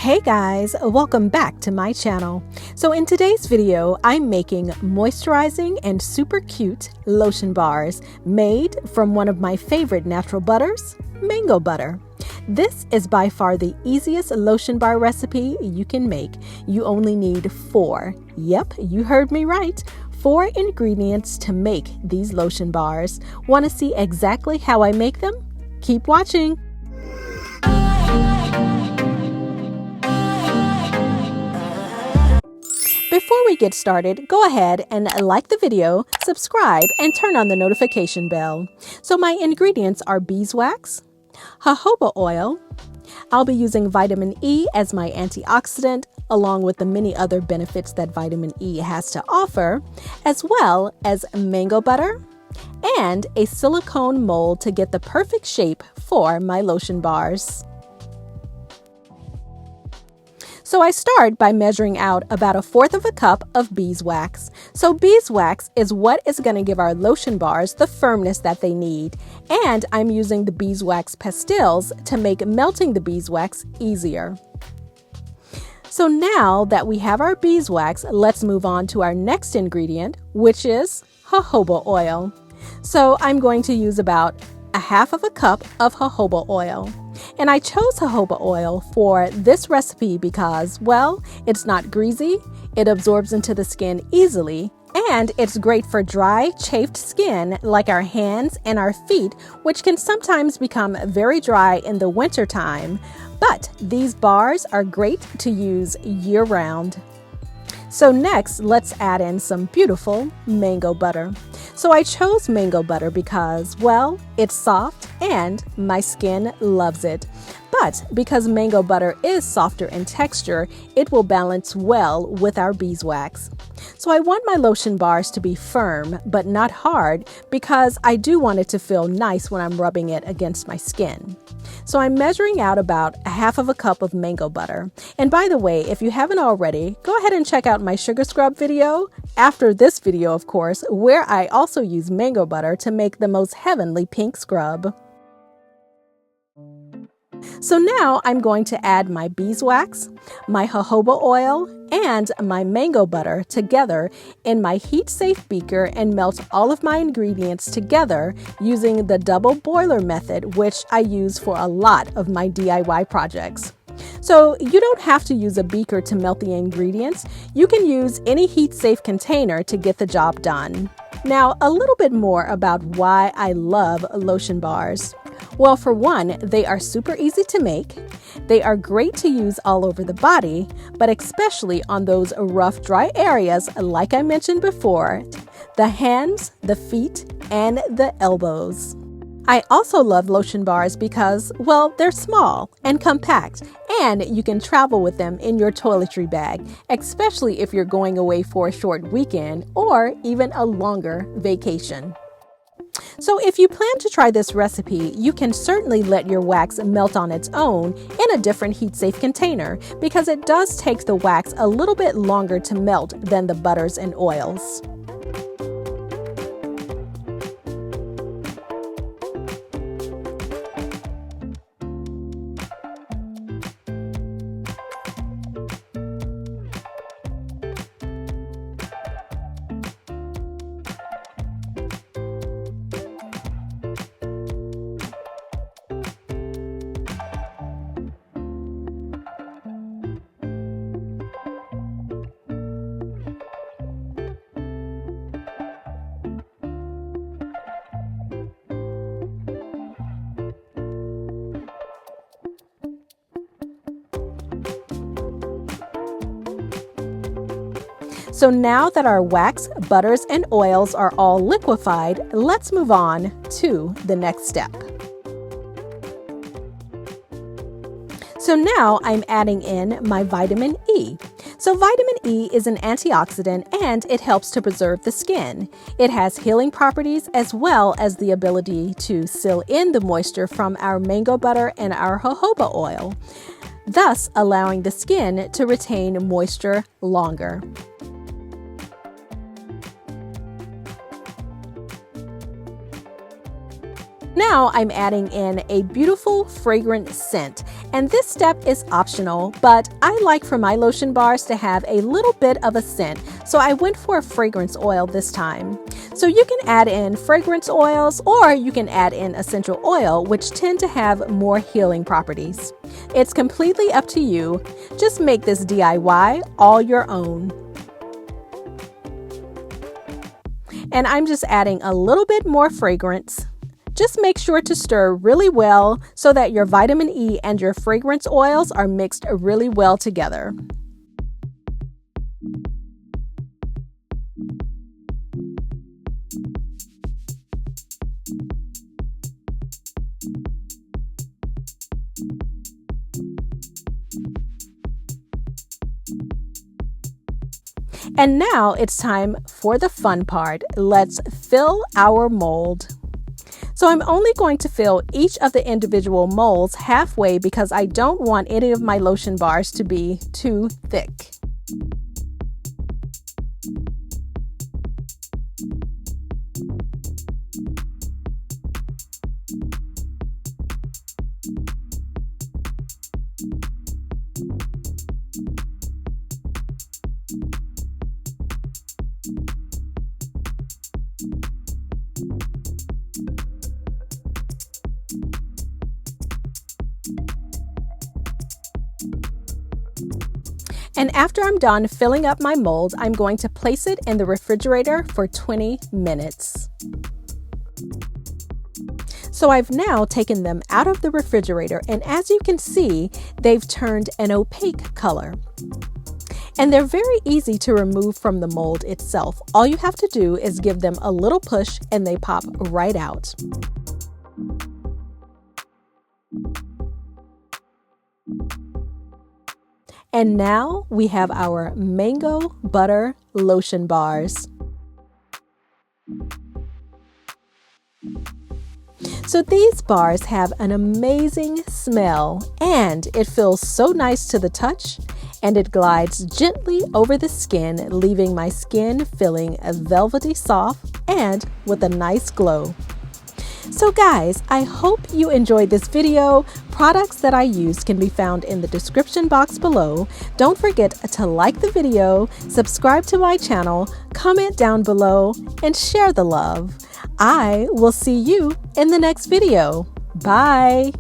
Hey guys, welcome back to my channel. So in today's video, I'm making moisturizing and super cute lotion bars made from one of my favorite natural butters, mango butter. This is by far the easiest lotion bar recipe you can make. You only need 4. Yep, you heard me right. 4 ingredients to make these lotion bars. Want to see exactly how I make them? Keep watching. Before we get started, go ahead and like the video, subscribe, and turn on the notification bell. So my ingredients are beeswax, jojoba oil. I'll be using vitamin E as my antioxidant, along with the many other benefits that vitamin E has to offer, as well as mango butter and a silicone mold to get the perfect shape for my lotion bars. So I start by measuring out about 1/4 cup of beeswax. So beeswax is what is going to give our lotion bars the firmness that they need. And I'm using the beeswax pastils to make melting the beeswax easier. So now that we have our beeswax, let's move on to our next ingredient, which is jojoba oil. So I'm going to use about 1/2 cup of jojoba oil. And I chose jojoba oil for this recipe because, well, it's not greasy, it absorbs into the skin easily, and it's great for dry, chafed skin like our hands and our feet, which can sometimes become very dry in the winter time. But these bars are great to use year-round. So next, let's add in some beautiful mango butter. So I chose mango butter because, well, it's soft and my skin loves it. But because mango butter is softer in texture, it will balance well with our beeswax. So I want my lotion bars to be firm but not hard because I do want it to feel nice when I'm rubbing it against my skin. So I'm measuring out about 1/2 cup of mango butter. And by the way, if you haven't already, go ahead and check out my sugar scrub video, after this video of course, where I also use mango butter to make the most heavenly pink scrub. So now I'm going to add my beeswax, my jojoba oil, and my mango butter together in my heat-safe beaker and melt all of my ingredients together using the double boiler method, which I use for a lot of my DIY projects. So you don't have to use a beaker to melt the ingredients. You can use any heat-safe container to get the job done. Now, a little bit more about why I love lotion bars. Well, for one, they are super easy to make. They are great to use all over the body, but especially on those rough, dry areas like I mentioned before, the hands, the feet, and the elbows. I also love lotion bars because, well, they're small and compact, and you can travel with them in your toiletry bag, especially if you're going away for a short weekend or even a longer vacation. So if you plan to try this recipe, you can certainly let your wax melt on its own in a different heat-safe container because it does take the wax a little bit longer to melt than the butters and oils. So now that our wax, butters, and oils are all liquefied, let's move on to the next step. So now I'm adding in my vitamin E. So vitamin E is an antioxidant and it helps to preserve the skin. It has healing properties as well as the ability to seal in the moisture from our mango butter and our jojoba oil, thus allowing the skin to retain moisture longer. Now I'm adding in a beautiful fragrant scent, and this step is optional, but I like for my lotion bars to have a little bit of a scent, so I went for a fragrance oil this time. So you can add in fragrance oils or you can add in essential oil, which tend to have more healing properties. It's completely up to you. Just make this DIY all your own. And I'm just adding a little bit more fragrance. Just make sure to stir really well so that your vitamin E and your fragrance oils are mixed really well together. And now it's time for the fun part. Let's fill our mold. So I'm only going to fill each of the individual molds halfway because I don't want any of my lotion bars to be too thick. And after I'm done filling up my mold, I'm going to place it in the refrigerator for 20 minutes. So I've now taken them out of the refrigerator, and as you can see, they've turned an opaque color. And they're very easy to remove from the mold itself. All you have to do is give them a little push and they pop right out. And now we have our Mango Butter Lotion Bars. So these bars have an amazing smell, and it feels so nice to the touch, and it glides gently over the skin, leaving my skin feeling velvety soft and with a nice glow. So guys, I hope you enjoyed this video. Products that I used can be found in the description box below. Don't forget to like the video, subscribe to my channel, comment down below, and share the love. I will see you in the next video. Bye!